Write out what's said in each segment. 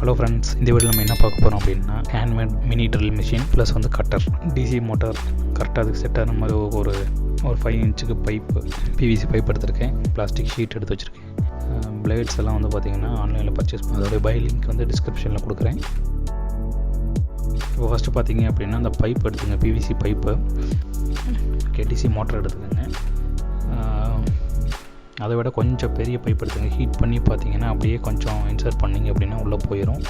Hello friends, இந்த வீடியோவில் நம்ம என்ன பார்க்க போகிறோம் அப்படின்னா handmade mini drill machine plus வந்து கட்டர், டிசி மோட்டார் கரெக்டாக அதுக்கு செட் ஆன மாதிரி ஒரு 5 இன்ச்சுக்கு பைப்பு, PVC பைப் எடுத்திருக்கேன். பிளாஸ்டிக் ஷீட் எடுத்து வச்சுருக்கேன். பிளேட்ஸ் எல்லாம் வந்து பார்த்திங்கன்னா ஆன்லைனில் பர்ச்சேஸ் பண்ண, அதோடைய பை லிங்க் வந்து டிஸ்கிரிப்ஷனில் கொடுக்குறேன். இப்போ ஃபஸ்ட்டு பார்த்தீங்க அப்படின்னா அந்த பைப் எடுத்துங்க, PVC பைப்பு. டிசி மோட்டர் எடுத்துக்கோங்க. அதை விட கொஞ்சம் பெரிய பைப் எடுத்துங்க. ஹீட் பண்ணி பார்த்தீங்கன்னா அப்படியே கொஞ்சம் இன்சர்ட் பண்ணிங்க அப்படின்னா உள்ளே போயிடும்.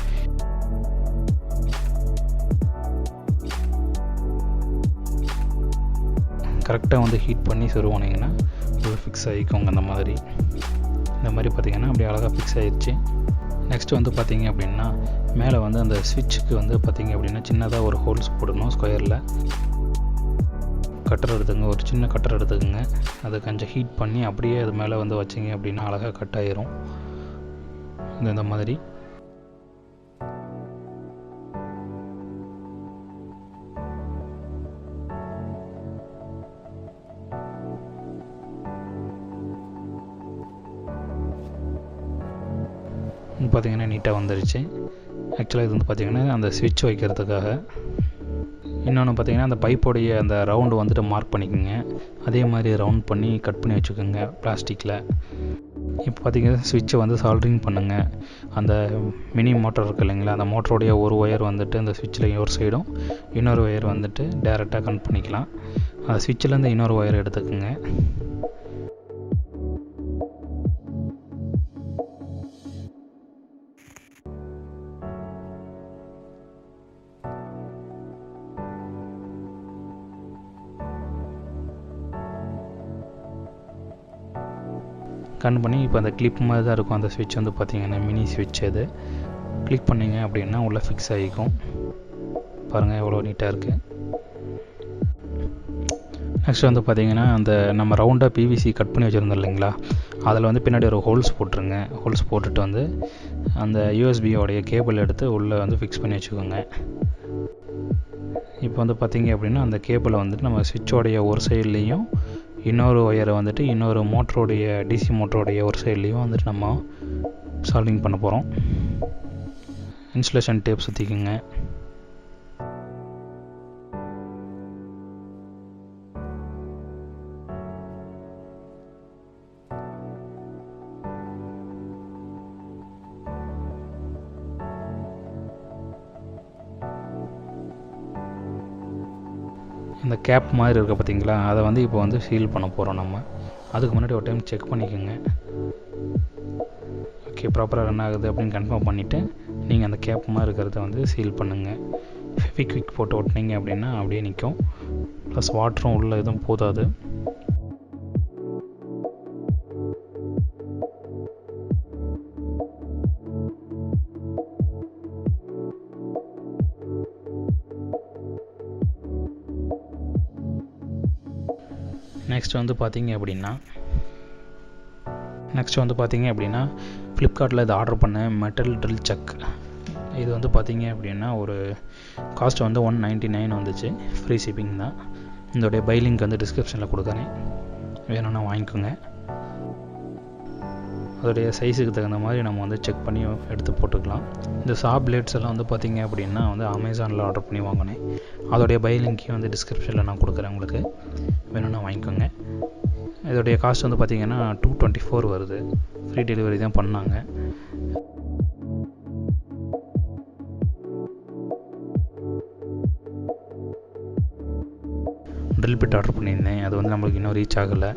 கரெக்டாக வந்து ஹீட் பண்ணி சொருவானிங்கன்னா உள்ளே ஃபிக்ஸ் ஆகிக்கோங்க. இந்த மாதிரி பார்த்தீங்கன்னா அப்படியே அழகாக ஃபிக்ஸ் ஆகிடுச்சு. நெக்ஸ்ட் வந்து பார்த்தீங்க அப்படின்னா மேலே வந்து அந்த ஸ்விட்சுக்கு வந்து பார்த்தீங்க அப்படின்னா சின்னதாக ஒரு ஹோல்ஸ் போடணும் ஸ்கொயரில். கட்டர் எடுத்துங்க, ஒரு சின்ன கட்டர் எடுத்துக்கோங்க. அதை கொஞ்சம் ஹீட் பண்ணி அப்படியே அது மேலே வந்து வச்சிங்க அப்படின்னா அழகாக கட் ஆயிரும். இந்த மாதிரி பார்த்தீங்கன்னா நீட்டாக வந்துருச்சு. ஆக்சுவலாக இது வந்து பார்த்திங்கன்னா அந்த ஸ்விட்ச் வைக்கிறதுக்காக. இன்னொன்று பார்த்திங்கன்னா அந்த பைப்போடைய அந்த ரவுண்டு வந்துட்டு மார்க் பண்ணிக்கோங்க. அதே மாதிரி ரவுண்ட் பண்ணி கட் பண்ணி வச்சுக்கோங்க பிளாஸ்டிக்கில். இப்போ பார்த்திங்கன்னா ஸ்விட்சை வந்து சால்ட்ரிங் பண்ணுங்கள். அந்த மினி மோட்டர் இருக்குது இல்லைங்களா, அந்த மோட்டருடைய ஒரு ஒயர் வந்துட்டு அந்த ஸ்விட்சில் ஒரு சைடும், இன்னொரு ஒயர் வந்துட்டு டேரெக்டாக கனெக்ட் பண்ணிக்கலாம். அந்த ஸ்விட்சிலேருந்து இன்னொரு ஒயர் எடுத்துக்கோங்க. கனெக்ட் பண்ணி இப்போ அந்த கிளிப் மாதிரி தான் இருக்கும். அந்த ஸ்விட்ச் வந்து பார்த்திங்கன்னா மினி ஸ்விட்ச். அது கிளிக் பண்ணிங்க அப்படின்னா உள்ளே ஃபிக்ஸ் ஆகிக்கும். பாருங்கள் எவ்வளோ நீட்டாக இருக்குது. நெக்ஸ்ட் வந்து பார்த்திங்கன்னா அந்த நம்ம ரவுண்டாக PVC கட் பண்ணி வச்சுருந்தோம் இல்லைங்களா, அதில் வந்து பின்னாடி ஒரு ஹோல்ஸ் போட்டுருங்க. ஹோல்ஸ் போட்டுட்டு வந்து அந்த USB-யோடைய கேபிள் எடுத்து உள்ளே வந்து ஃபிக்ஸ் பண்ணி வச்சுக்கோங்க. இப்போ வந்து பார்த்திங்க அப்படின்னா அந்த கேபிளை வந்துட்டு நம்ம ஸ்விட்சோடைய ஒரு சைட்லேயும், இன்னொரு ஒயரை வந்துட்டு இன்னொரு மோட்டருடைய டிசி மோட்டருடைய ஒரு சைட்லேயும் வந்துட்டு நம்ம சால்டிங் பண்ண போகிறோம். இன்சுலேஷன் டேப் சுற்றிக்குங்க. இந்த கேப் மாதிரி இருக்க பார்த்தீங்களா, அதை வந்து இப்போ வந்து சீல் பண்ண போகிறோம் நம்ம. அதுக்கு முன்னாடி ஒரு டைம் செக் பண்ணிக்கோங்க. ஓகே, ப்ராப்பராக ரன் ஆகுது அப்படின்னு கன்ஃபார்ம் பண்ணிவிட்டு நீங்கள் அந்த கேப் மாதிரி இருக்கிறத வந்து சீல் பண்ணுங்கள். ஃபெவிக்விக் போட்டு ஒட்டினீங்க அப்படின்னா அப்படியே நிற்கும். ப்ளஸ் வாட்டரும் உள்ள எதுவும் போதாது. நெக்ஸ்ட் வந்து பார்த்தீங்க அப்படின்னா ஃப்ளிப்கார்ட்டில் இது ஆர்டர் பண்ண மெட்டல் ட்ரில் சக். இது வந்து பார்த்தீங்க அப்படின்னா ஒரு காஸ்ட் வந்து 199 வந்துச்சு. ஃப்ரீ ஷிப்பிங் தான். இதோடைய பை லிங்க் வந்து டிஸ்கிரிப்ஷனில் கொடுக்குறேன், வேணும்னா வாங்கிக்கோங்க. அதோடைய சைஸுக்கு தகுந்த மாதிரி நம்ம வந்து செக் பண்ணி எடுத்து போட்டுக்கலாம். இந்த பிளேட்ஸ் எல்லாம் வந்து பார்த்திங்க அப்படின்னா வந்து அமேசானில் ஆர்டர் பண்ணி வாங்கினேன். அதோடைய பை லிங்க்கையும் வந்து டிஸ்கிரிப்ஷனில் நான் கொடுக்குறேன், உங்களுக்கு வேணும்னா வாங்கிக்கோங்க. இதோடைய காஸ்ட் வந்து பார்த்திங்கன்னா 224 வருது. ஃப்ரீ டெலிவரி தான் பண்ணாங்க. ட்ரில் பிட் ஆர்டர் பண்ணியிருந்தேன், அது வந்து நம்மளுக்கு இன்னும் ரீச் ஆகலை.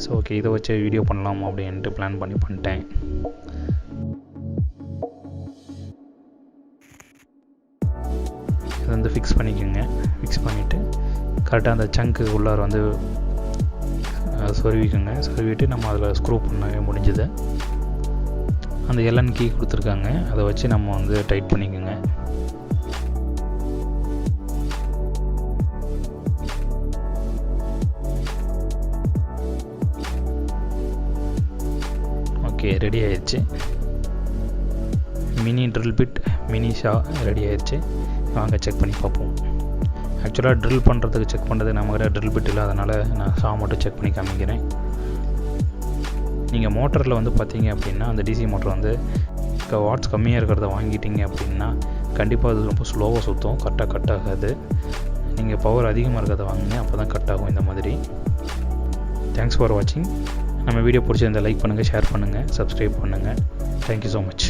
ஸோ ஓகே, இதை வச்சு வீடியோ பண்ணலாம் அப்படின்ட்டு பிளான் பண்ணிட்டேன். இதை வந்து ஃபிக்ஸ் பண்ணிக்கோங்க. ஃபிக்ஸ் பண்ணிவிட்டு கரெக்டாக அந்த சங்க்கு உள்ளார வந்து சொருவிட்டு நம்ம அதில் ஸ்க்ரூ பண்ண முடிஞ்சுது. அந்த எல்என் கீ கொடுத்துருக்காங்க, அதை வச்சு நம்ம வந்து டைட் பண்ணிக்கோங்க. ஓகே, ரெடி ஆயிடுச்சு. Mini drill bit, mini Shah ready ஆயிடுச்சு. வாங்க செக் பண்ணி பார்ப்போம். ஆக்சுவலாக ட்ரில் பண்ணுறதுக்கு செக் பண்ணுறது நம்மகிட்ட ட்ரில் பிட் இல்லை, அதனால் நான் ஷா மட்டும் செக் பண்ணி காமிக்கிறேன். நீங்கள் மோட்டரில் வந்து பார்த்தீங்க அப்படின்னா அந்த டிசி மோட்டர் வந்து வாட்ஸ் கம்மியாக இருக்கிறத வாங்கிட்டீங்க அப்படின்னா கண்டிப்பாக அது ரொம்ப ஸ்லோவாக சுற்றும், கரெக்டாக கட் ஆகாது. நீங்கள் பவர் அதிகமாக இருக்கிறத வாங்குங்க, அப்போ தான் கட் ஆகும் இந்த மாதிரி. தேங்க்ஸ் ஃபார் வாட்சிங். நம்ம வீடியோ பிடிச்சிருந்தால் லைக் பண்ணுங்கள், ஷேர் பண்ணுங்கள், சப்ஸ்கிரைப் பண்ணுங்கள். Thank you so much.